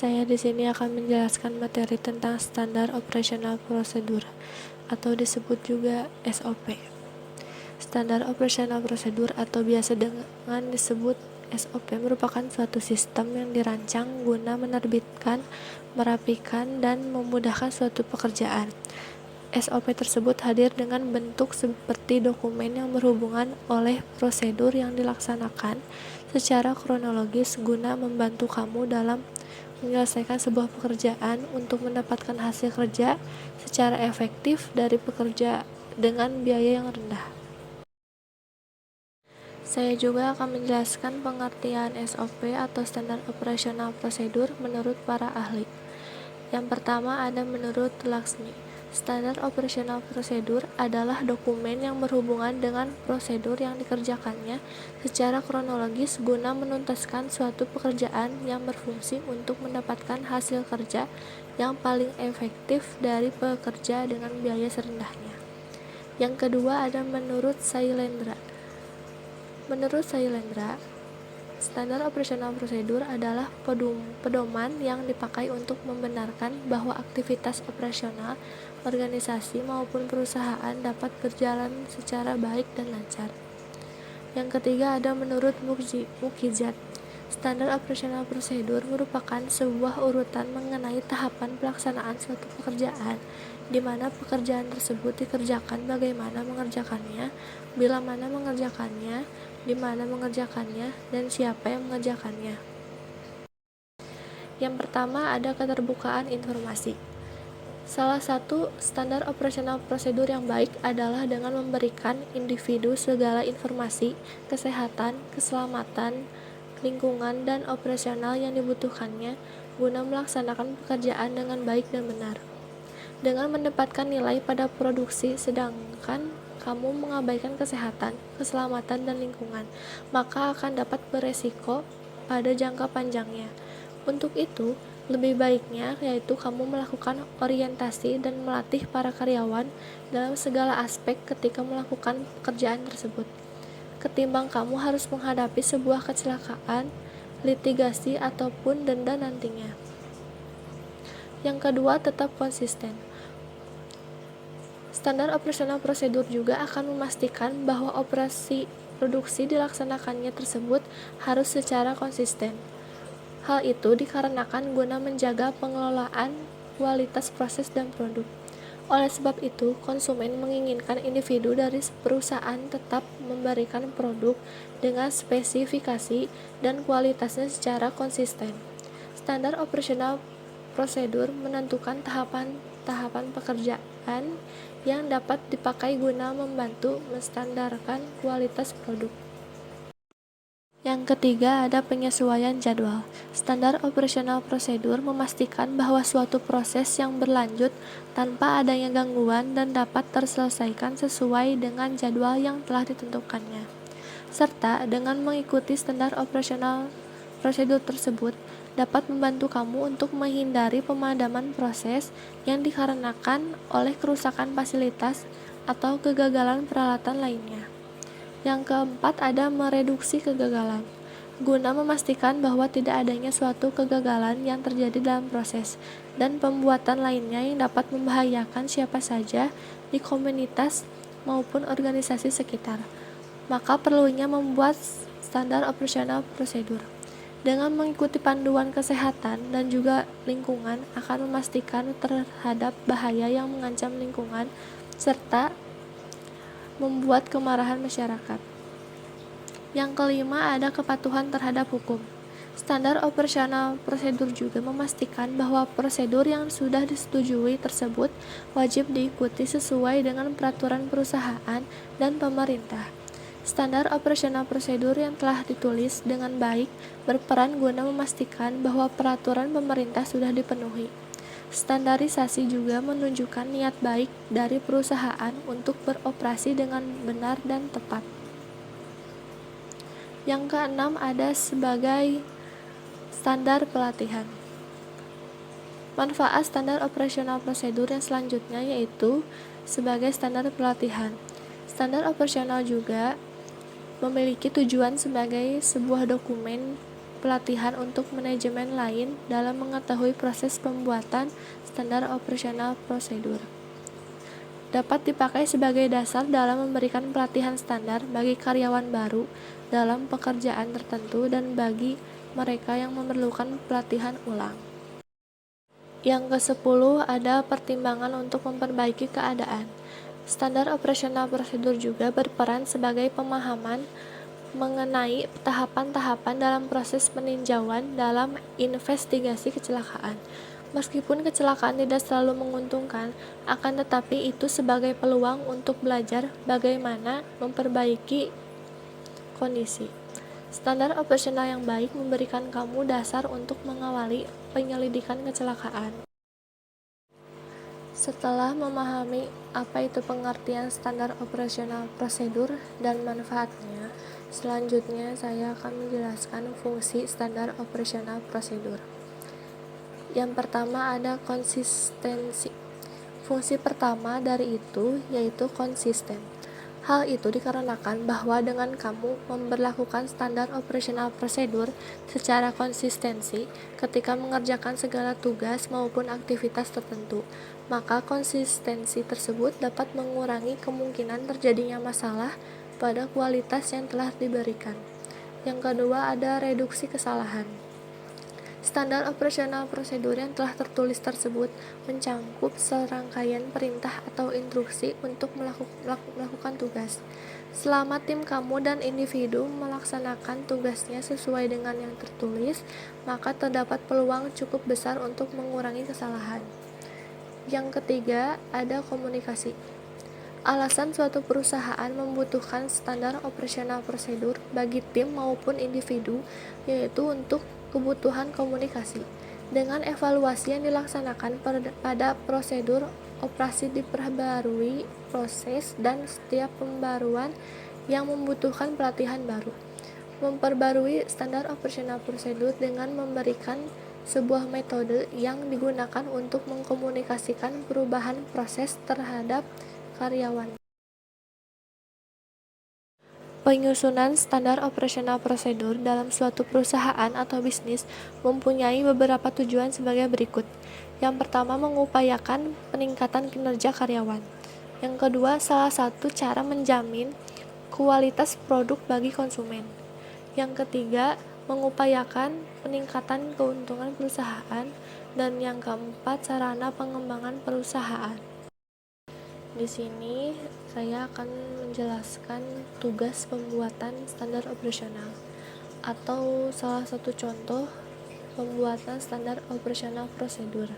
Saya di sini akan menjelaskan materi tentang standar operasional prosedur atau disebut juga SOP. Standar operasional prosedur atau biasa dengan disebut SOP merupakan suatu sistem yang dirancang guna menerbitkan, merapikan, dan memudahkan suatu pekerjaan. SOP tersebut hadir dengan bentuk seperti dokumen yang berhubungan oleh prosedur yang dilaksanakan secara kronologis guna membantu kamu dalam menyelesaikan sebuah pekerjaan untuk mendapatkan hasil kerja secara efektif dari pekerja dengan biaya yang rendah. Saya juga akan menjelaskan pengertian SOP atau standar operasional prosedur menurut para ahli. Yang pertama ada menurut Laksmi. Standar operasional prosedur adalah dokumen yang berhubungan dengan prosedur yang dikerjakannya secara kronologis guna menuntaskan suatu pekerjaan yang berfungsi untuk mendapatkan hasil kerja yang paling efektif dari pekerja dengan biaya serendahnya. Yang kedua ada menurut Sailendra. Menurut Sailendra, standar operasional prosedur adalah pedoman yang dipakai untuk membenarkan bahwa aktivitas operasional organisasi maupun perusahaan dapat berjalan secara baik dan lancar. Yang ketiga ada menurut Mukizat. Standar operasional prosedur merupakan sebuah urutan mengenai tahapan pelaksanaan suatu pekerjaan, di mana pekerjaan tersebut dikerjakan, bagaimana mengerjakannya, bila mana mengerjakannya, di mana mengerjakannya, dan siapa yang mengerjakannya. Yang pertama ada keterbukaan informasi. Salah satu standar operasional prosedur yang baik adalah dengan memberikan individu segala informasi, kesehatan, keselamatan, lingkungan, dan operasional yang dibutuhkannya guna melaksanakan pekerjaan dengan baik dan benar. Dengan mendapatkan nilai pada produksi sedangkan kamu mengabaikan kesehatan, keselamatan, dan lingkungan, maka akan dapat beresiko pada jangka panjangnya. Untuk itu, lebih baiknya yaitu kamu melakukan orientasi dan melatih para karyawan dalam segala aspek ketika melakukan pekerjaan tersebut, ketimbang kamu harus menghadapi sebuah kecelakaan, litigasi, ataupun denda nantinya. Yang kedua, tetap konsisten. Standar operasional prosedur juga akan memastikan bahwa operasi produksi dilaksanakannya tersebut harus secara konsisten. Hal itu dikarenakan guna menjaga pengelolaan kualitas proses dan produk. Oleh sebab itu, konsumen menginginkan individu dari perusahaan tetap memberikan produk dengan spesifikasi dan kualitasnya secara konsisten. Standar operasional prosedur menentukan tahapan-tahapan pekerjaan yang dapat dipakai guna membantu menstandarkan kualitas produk. Yang ketiga ada penyesuaian jadwal. Standar operasional prosedur memastikan bahwa suatu proses yang berlanjut tanpa adanya gangguan dan dapat terselesaikan sesuai dengan jadwal yang telah ditentukannya. Serta dengan mengikuti standar operasional prosedur tersebut dapat membantu kamu untuk menghindari pemadaman proses yang dikarenakan oleh kerusakan fasilitas atau kegagalan peralatan lainnya. Yang keempat ada mereduksi kegagalan. Guna memastikan bahwa tidak adanya suatu kegagalan yang terjadi dalam proses dan pembuatan lainnya yang dapat membahayakan siapa saja di komunitas maupun organisasi sekitar, maka perlunya membuat standar operasional prosedur. Dengan mengikuti panduan kesehatan dan juga lingkungan akan memastikan terhadap bahaya yang mengancam lingkungan serta membuat kemarahan masyarakat. Yang kelima ada kepatuhan terhadap hukum. Standar operasional prosedur juga memastikan bahwa prosedur yang sudah disetujui tersebut wajib diikuti sesuai dengan peraturan perusahaan dan pemerintah. Standar operasional prosedur yang telah ditulis dengan baik berperan guna memastikan bahwa peraturan pemerintah sudah dipenuhi. Standarisasi juga menunjukkan niat baik dari perusahaan untuk beroperasi dengan benar dan tepat. Yang keenam ada sebagai standar pelatihan. Manfaat standar operasional prosedur yang selanjutnya yaitu sebagai standar pelatihan. Standar operasional juga memiliki tujuan sebagai sebuah dokumen pelatihan untuk manajemen lain dalam mengetahui proses pembuatan standar operasional prosedur. Dapat dipakai sebagai dasar dalam memberikan pelatihan standar bagi karyawan baru dalam pekerjaan tertentu dan bagi mereka yang memerlukan pelatihan ulang. Yang ke-10 ada pertimbangan untuk memperbaiki keadaan. Standar operasional prosedur juga berperan sebagai pemahaman mengenai tahapan-tahapan dalam proses peninjauan dalam investigasi kecelakaan. Meskipun kecelakaan tidak selalu menguntungkan, akan tetapi itu sebagai peluang untuk belajar bagaimana memperbaiki kondisi. Standar operasional yang baik memberikan kamu dasar untuk mengawali penyelidikan kecelakaan. Setelah memahami apa itu pengertian standar operasional prosedur dan manfaatnya, selanjutnya saya akan menjelaskan fungsi standar operasional prosedur. Yang pertama ada konsistensi. Fungsi pertama dari itu yaitu konsisten. Hal itu dikarenakan bahwa dengan kamu memberlakukan standar operasional prosedur secara konsistensi ketika mengerjakan segala tugas maupun aktivitas tertentu, maka konsistensi tersebut dapat mengurangi kemungkinan terjadinya masalah pada kualitas yang telah diberikan. Yang kedua ada reduksi kesalahan. Standar operasional prosedur yang telah tertulis tersebut mencangkup serangkaian perintah atau instruksi untuk melakukan tugas. Selama tim kamu dan individu melaksanakan tugasnya sesuai dengan yang tertulis, maka terdapat peluang cukup besar untuk mengurangi kesalahan. Yang ketiga, ada komunikasi. Alasan suatu perusahaan membutuhkan standar operasional prosedur bagi tim maupun individu yaitu untuk kebutuhan komunikasi. Dengan evaluasi yang dilaksanakan pada prosedur operasi diperbarui proses dan setiap pembaruan yang membutuhkan pelatihan baru. Memperbarui standar operasional prosedur dengan memberikan sebuah metode yang digunakan untuk mengkomunikasikan perubahan proses terhadap karyawan. Penyusunan standar operasional prosedur dalam suatu perusahaan atau bisnis mempunyai beberapa tujuan sebagai berikut. Yang pertama, mengupayakan peningkatan kinerja karyawan. Yang kedua, salah satu cara menjamin kualitas produk bagi konsumen. Yang ketiga, mengupayakan peningkatan keuntungan perusahaan. Dan yang keempat, sarana pengembangan perusahaan. Di sini saya akan menjelaskan tugas pembuatan standar operasional atau salah satu contoh pembuatan standar operasional prosedur.